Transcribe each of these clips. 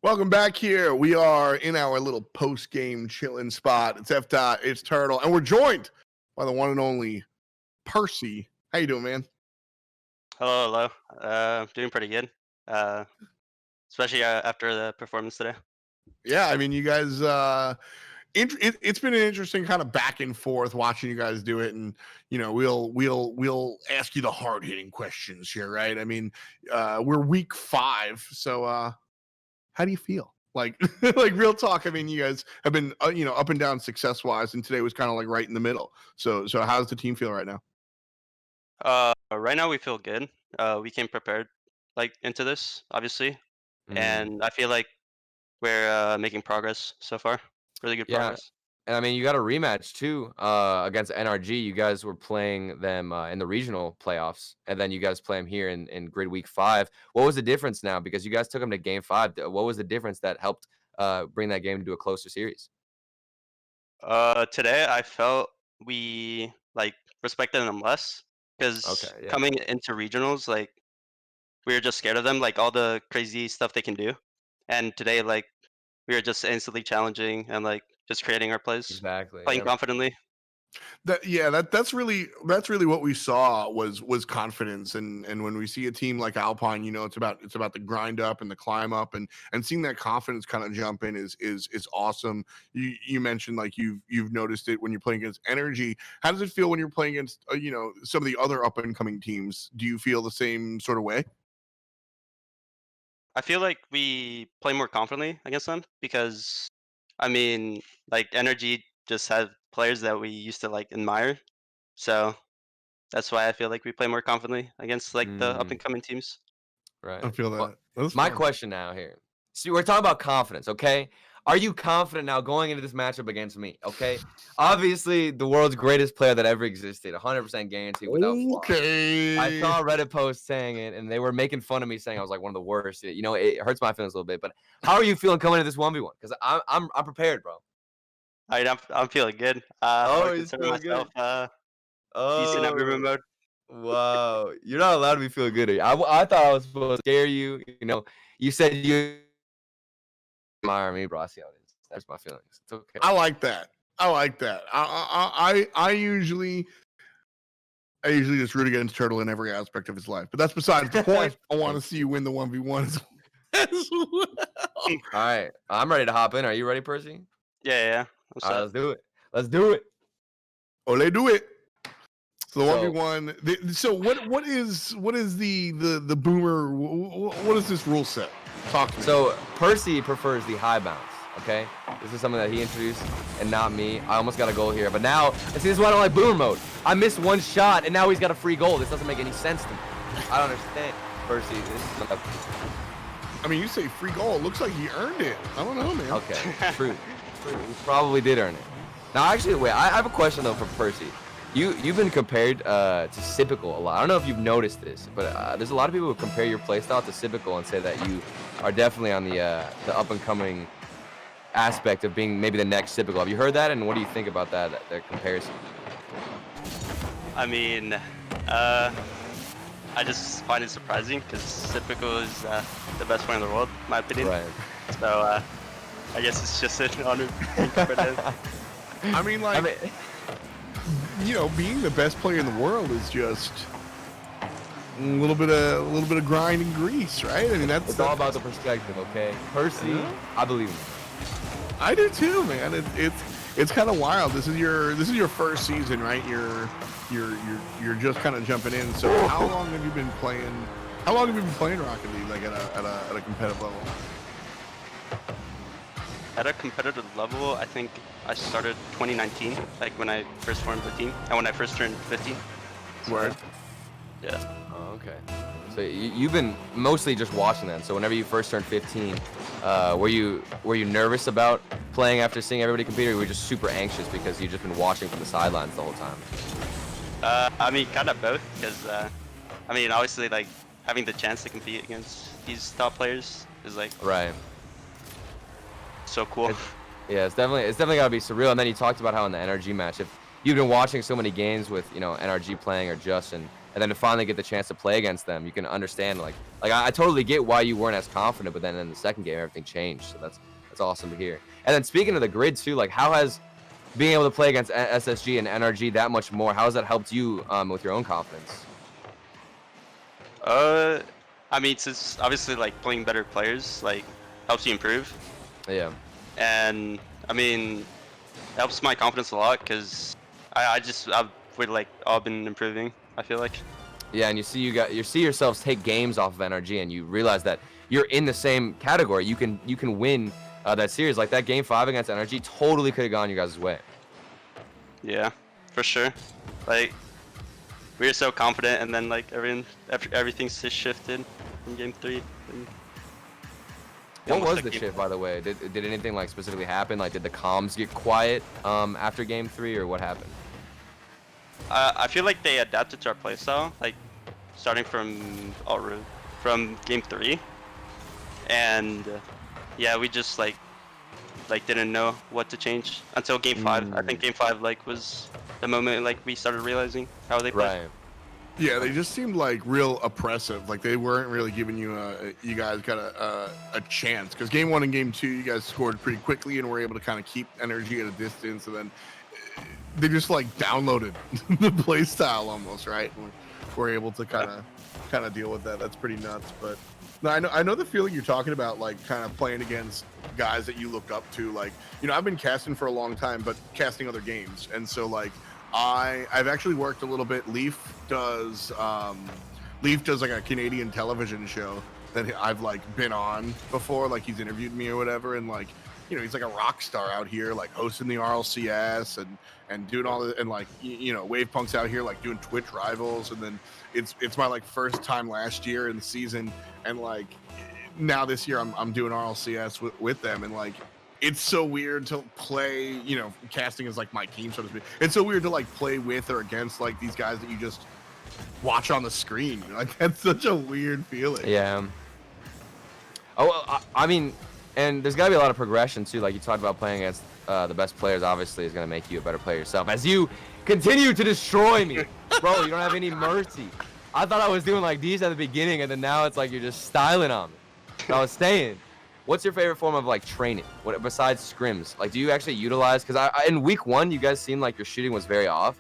Welcome back here. We are in our little post-game chilling spot. It's F. It's Turtle, and we're joined by the one and only Percy. How you doing, man? Hello. Doing pretty good. Especially after the performance today. Yeah, I mean, you guys. It's been an interesting kind of back and forth watching you guys do it, and we'll ask you the hard hitting questions here, right? I mean, we're week 5, so how do you feel? Like, like real talk. I mean, you guys have been, up and down success wise, and today was kind of like right in the middle. So how's the team feel right now? Right now we feel good. We came prepared into this, obviously, and I feel like we're making progress so far. Really good Yeah, progress. and I mean, you got a rematch too against NRG. You guys were playing them in the regional playoffs, and then you guys play them here in Grid Week 5. What was the difference now? Because you guys took them to Game 5. What was the difference that helped bring that game to a closer series? Today I felt we respected them less because Okay, yeah, coming into regionals, we were just scared of them, like all the crazy stuff they can do. And today, we were just instantly challenging and just creating our plays, exactly. playing Yeah, confidently. That's really what we saw was confidence, and when we see a team like Alpine, it's about the grind up and the climb up, and seeing that confidence kind of jump in is awesome. You mentioned like you've noticed it when you're playing against Energy. How does it feel when you're playing against some of the other up and coming teams? Do you feel the same sort of way? I feel like we play more confidently against them because, I mean, Energy just have players that we used to admire. So that's why I feel like we play more confidently against the up mm, and coming teams. I right. feel Well, that. That's my fun. question now here. See, we're talking about confidence, okay? Are you confident now going into this matchup against me? Okay, obviously the world's greatest player that ever existed, 100% guaranteed without flaw. I Okay. saw a Reddit post saying it, and they were making fun of me, saying I was like one of the worst. It hurts my feelings a little bit. But how are you feeling coming into this 1v1? Because I'm prepared, bro. I'm feeling good. I Oh, would he's consider feeling myself good. decent at river Oh, mode. wow. You're not allowed to be feeling good. I thought I was supposed to scare you. You said you admire me, bro. I see how it is. That's my feelings. It's okay. I like that. I like that. I usually just root against Turtle in every aspect of his life, but that's besides the point. I want to see you win the 1v1 as well. All right, I'm ready to hop in. Are you ready, Percy? Yeah. I'm All right, set. let's do it. Let's do it. Ole, do it. So the So- 1v1. So what is the boomer? What is this rule set? Talk to me. So Percy prefers the high bounce. Okay, this is something that he introduced and not me. I almost got a goal here, but now see, this is why I don't like boomer mode. I missed one shot and now he's got a free goal. This doesn't make any sense to me. I don't understand, Percy. I mean, you say free goal. It looks like he earned it. I don't know, man. Okay, true. He probably did earn it. Now, actually, wait. I have a question though for Percy. You've been compared to Sipical a lot. I don't know if you've noticed this, but there's a lot of people who compare your playstyle to Sipical and say that you are definitely on the up and coming aspect of being maybe the next Sipical. Have you heard that, and what do you think about that comparison? I mean, I just find it surprising because Typical is the best player in the world, in my opinion. Right. So I guess it's just an honor being compared to him. I mean, being the best player in the world is just a little bit of grind and grease, right? I mean, It's all about the perspective, okay? Percy, I believe in you. I do too, man. It's kind of wild. This is your first season, right? You're just kind of jumping in. So how long have you been playing? How long have you been playing Rocket League, like at a competitive level? At a competitive level, I think I started 2019, like when I first formed the team, and when I first turned 15. Word. Yeah. Oh, okay. So you've been mostly just watching then. So whenever you first turned 15, were you nervous about playing after seeing everybody compete, or were you just super anxious because you've just been watching from the sidelines the whole time? I mean, kind of both, because obviously, having the chance to compete against these top players is Right. so cool. It's definitely gotta be surreal. And then you talked about how in the NRG match, if you've been watching so many games with NRG playing or Justin, and then to finally get the chance to play against them, you can understand like I totally get why you weren't as confident, but then in the second game everything changed. So that's awesome to hear. And then speaking of the grid too, like how has being able to play against SSG and NRG that much more, how has that helped you with your own confidence? I mean, it's obviously like playing better players like helps you improve. Yeah. And I mean, it helps my confidence a lot because I've like all been improving. I feel like. Yeah, and you see yourselves take games off of NRG, and you realize that you're in the same category. You can win that series. Like that game 5 against NRG totally could have gone your guys' way. Yeah, for sure. Like we were so confident, and then like everything's just shifted from game 3. What was the shift, by the way? Did anything like specifically happen? Like, did the comms get quiet after game 3, or what happened? I feel like they adapted to our playstyle, like starting from game 3, and yeah, we just like didn't know what to change until game 5. I think game 5 like was the moment like we started realizing how they play. Right. Yeah, they just seemed like real oppressive. Like they weren't really giving you you guys got a chance, because game 1 and game 2 you guys scored pretty quickly and were able to kind of keep energy at a distance, and then they just like downloaded the play style almost, right? And we're able to kind of deal with that. That's pretty nuts. But no, I know the feeling you're talking about, like kind of playing against guys that you look up to. Like, you know, I've been casting for a long time, but casting other games, and so like I've actually worked a little bit. Leaf does like a Canadian television show that I've like been on before. Like he's interviewed me or whatever, and like, you know, he's like a rock star out here, like hosting the RLCS and doing all the, and like, you know, Wave Punk's out here like doing Twitch rivals, and then it's my like first time last year in the season, and like now this year I'm doing RLCS with them, and like it's so weird to play, you know, casting is like my team, so to speak. It's so weird to like play with or against like these guys that you just watch on the screen. Like that's such a weird feeling. Yeah. Oh, I mean, and there's got to be a lot of progression too. Like you talked about playing against the best players, obviously is going to make you a better player yourself. As you continue to destroy me, bro, you don't have any mercy. I thought I was doing like these at the beginning, and then now it's like you're just styling on me. So I was saying, what's your favorite form of like training? What besides scrims? Like, do you actually utilize? Because in week 1, you guys seemed like your shooting was very off,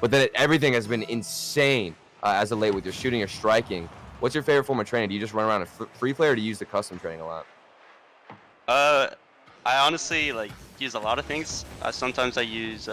but then everything has been insane as of late with your shooting, your striking. What's your favorite form of training? Do you just run around and free play, or do you use the custom training a lot? I honestly like use a lot of things. Sometimes I use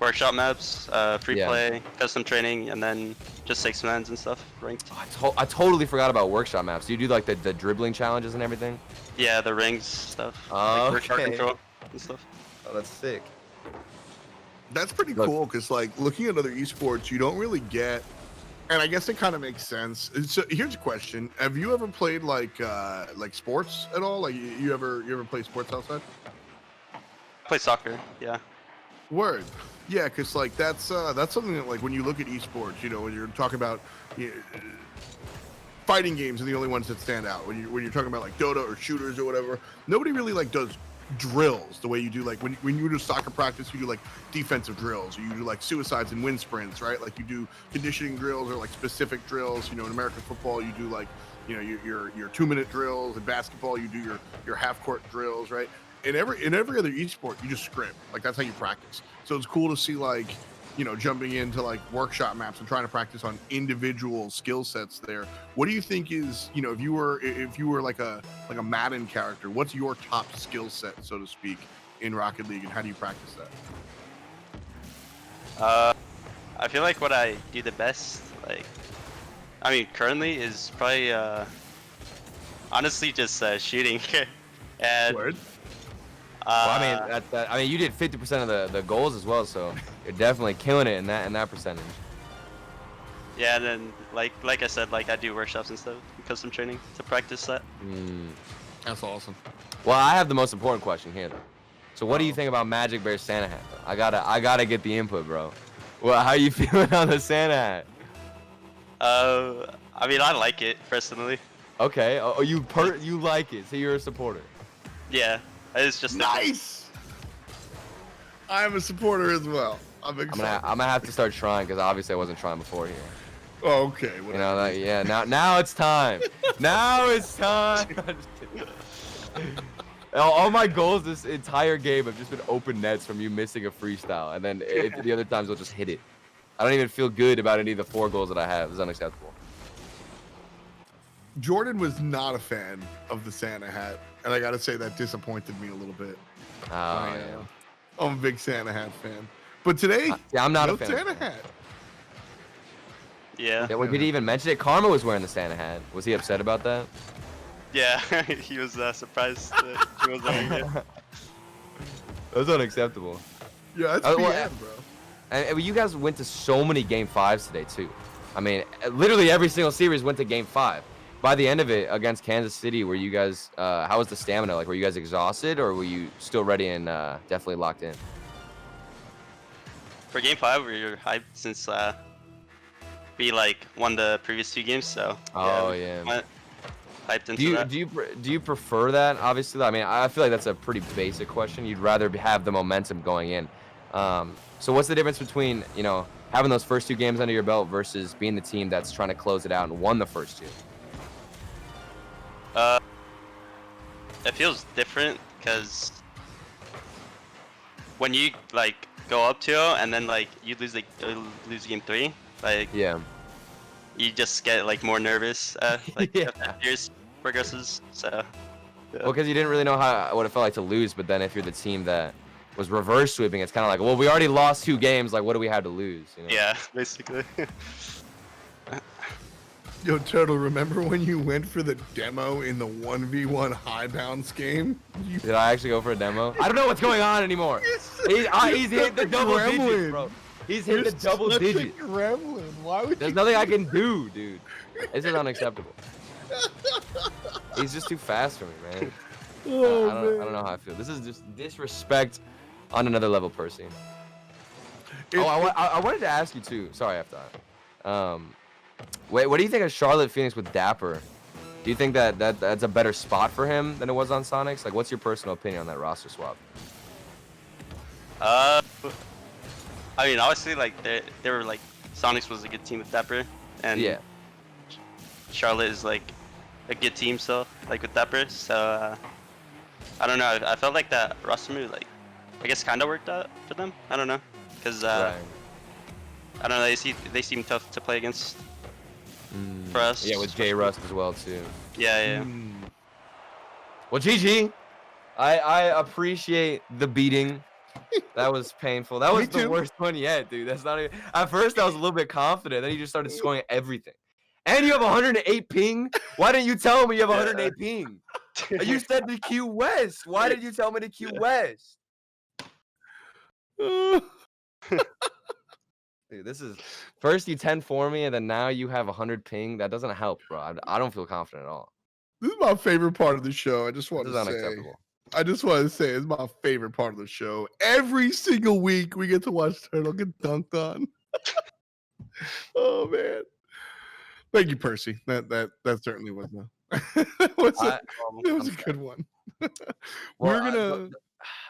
workshop maps, free play, custom training, and then just 6-mans and stuff, ranked. I totally forgot about workshop maps. Do you do like the dribbling challenges and everything? Yeah, the rings stuff. Oh, like okay. Control and stuff. Oh, that's sick. That's pretty cool, because like looking at other esports, you don't really get, and I guess it kind of makes sense. So here's a question: have you ever played like sports at all? Like you ever play sports outside? I play soccer. Yeah. Word. Yeah, because like that's something that like when you look at esports, you know, when you're talking about fighting games are the only ones that stand out. When you're talking about like Dota or shooters or whatever, nobody really like does drills the way you do. Like when you do soccer practice, you do like defensive drills, or you do like suicides and wind sprints, right? Like you do conditioning drills or like specific drills. You know, in American football, you do like, you know, your 2-minute drills. In basketball, you do your half court drills, right? In every other esport, you just scrim. Like that's how you practice. So it's cool to see like, you know, jumping into like workshop maps and trying to practice on individual skill sets there. What do you think is, you know, if you were like a Madden character, what's your top skill set, so to speak, in Rocket League, and how do you practice that? I feel like what I do the best, like, I mean, currently is probably honestly just shooting. And Word. Well, I mean, you did 50% of the goals as well, so you're definitely killing it in that percentage. Yeah, and then like I said, like I do workshops and stuff, custom training to practice that. That's awesome. Well, I have the most important question here, though. So, what do you think about Majicbear's Santa hat? Though? I gotta get the input, bro. Well, how you feeling on the Santa hat? I mean, I like it personally. Okay. Oh, you like it, so you're a supporter. Yeah. It's just nice. I'm a supporter as well. I'm excited. I'm gonna have to start trying, because obviously I wasn't trying before here. Oh, okay. You Whatever. know, like, yeah. Now it's time. Now it's time. I'm just kidding. All my goals this entire game have just been open nets from you missing a freestyle, and then the other times we'll just hit it. I don't even feel good about any of the 4 goals that I have. It's unacceptable. Jordan was not a fan of the Santa hat, and I gotta say that disappointed me a little bit. Yeah. I'm a big Santa hat fan, but today, Yeah, I'm not no a fan. Santa of that. hat. Yeah. Yeah, did he even mention it? Karma was wearing the Santa hat. Was he upset about that? Yeah. He was surprised that he was wearing it. That's unacceptable. Yeah, that's well, BN, bro. And you guys went to so many game 5s today too. I mean, literally every single series went to game 5. By the end of it against Kansas City, were you guys? How was the stamina? Like, were you guys exhausted, or were you still ready and definitely locked in? For game 5, we were hyped since we like won the previous 2 games. So Yeah. went hyped into that. Do you prefer that? Obviously, I mean, I feel like that's a pretty basic question. You'd rather have the momentum going in. So what's the difference between having those first 2 games under your belt versus being the team that's trying to close it out and won the first 2? It feels different because when you like go up 2-0 and then like you lose game 3, like Yeah. you just get like more nervous like Yeah. as years progresses. So Well, because you didn't really know what it felt like to lose, but then if you're the team that was reverse sweeping, it's kind of like, well, we already lost 2 games. Like, what do we have to lose? You know? yeah, basically. Yo, Turtle, remember when you went for the demo in the 1v1 high bounce game? Did I actually go for a demo? I don't know what's going on anymore. He's hit the double digits, bro. He's hit the double digits. Gremlin. Why would There's you? nothing I can do, dude. This is unacceptable. He's just too fast for me, man. Oh, I don't know how I feel. This is just disrespect on another level, Percy. I wanted to ask you too. Sorry, after that. Wait, what do you think of Charlotte Phoenix with Dapper? Do you think that's a better spot for him than it was on Sonics? Like, what's your personal opinion on that roster swap? I mean, obviously, like they were like Sonics was a good team with Dapper, and Yeah. Charlotte is like a good team still, like with Dapper. So I don't know. I felt like that roster move, like I guess, kind of worked out for them. I don't know, because Right. I don't know. They seem tough to play against for us. Yeah, with J Rust as well too. Yeah. Well, GG. I appreciate the beating. That was painful. That was Me the too. worst one yet, dude. That's not even. At first, I was a little bit confident. Then you just started scoring everything. And you have 108 ping. Why didn't you tell me you have 108 ping? You said the Q West. Why did you tell me the Q West? Dude, this is first you 10 for me, and then now you have 100 ping. That doesn't help, bro. I don't feel confident at all. This is my favorite part of the show. I just want This to is say. unacceptable. I just want to say it's my favorite part of the show. Every single week we get to watch Turtle get dunked on. Oh man. Thank you, Percy. That certainly was that was a good one. We're gonna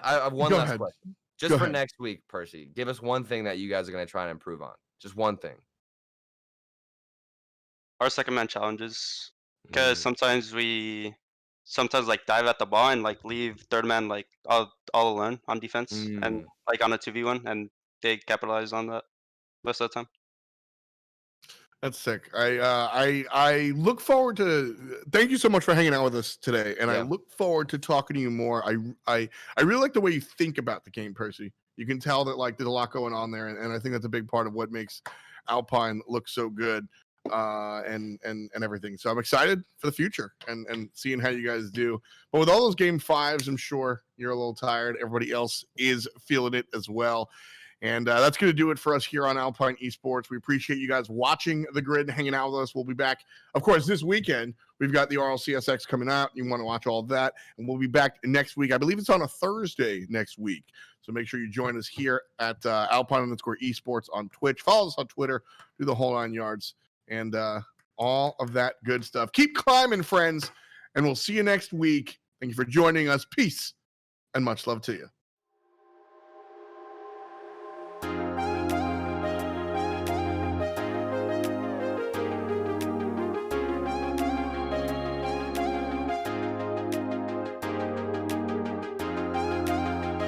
I have one Go last ahead. question. Just Go for ahead. next week, Percy. Give us one thing that you guys are gonna try and improve on. Just one thing. Our second man challenges, because sometimes like dive at the ball and like leave third man like all alone on defense and like on a 2v1, and they capitalize on that most of the time. That's sick. I look forward to. Thank you so much for hanging out with us today, and I Yeah. look forward to talking to you more. I really like the way you think about the game, Percy. You can tell that like there's a lot going on there, and I think that's a big part of what makes Alpine look so good, and everything. So I'm excited for the future and seeing how you guys do. But with all those game 5s, I'm sure you're a little tired. Everybody else is feeling it as well. And that's going to do it for us here on Alpine Esports. We appreciate you guys watching the grid, hanging out with us. We'll be back, of course, this weekend. We've got the RLCS coming out. You want to watch all of that. And we'll be back next week. I believe it's on a Thursday next week. So make sure you join us here at Alpine_Esports on Twitch. Follow us on Twitter. Do the whole 9 yards. And all of that good stuff. Keep climbing, friends. And we'll see you next week. Thank you for joining us. Peace and much love to you.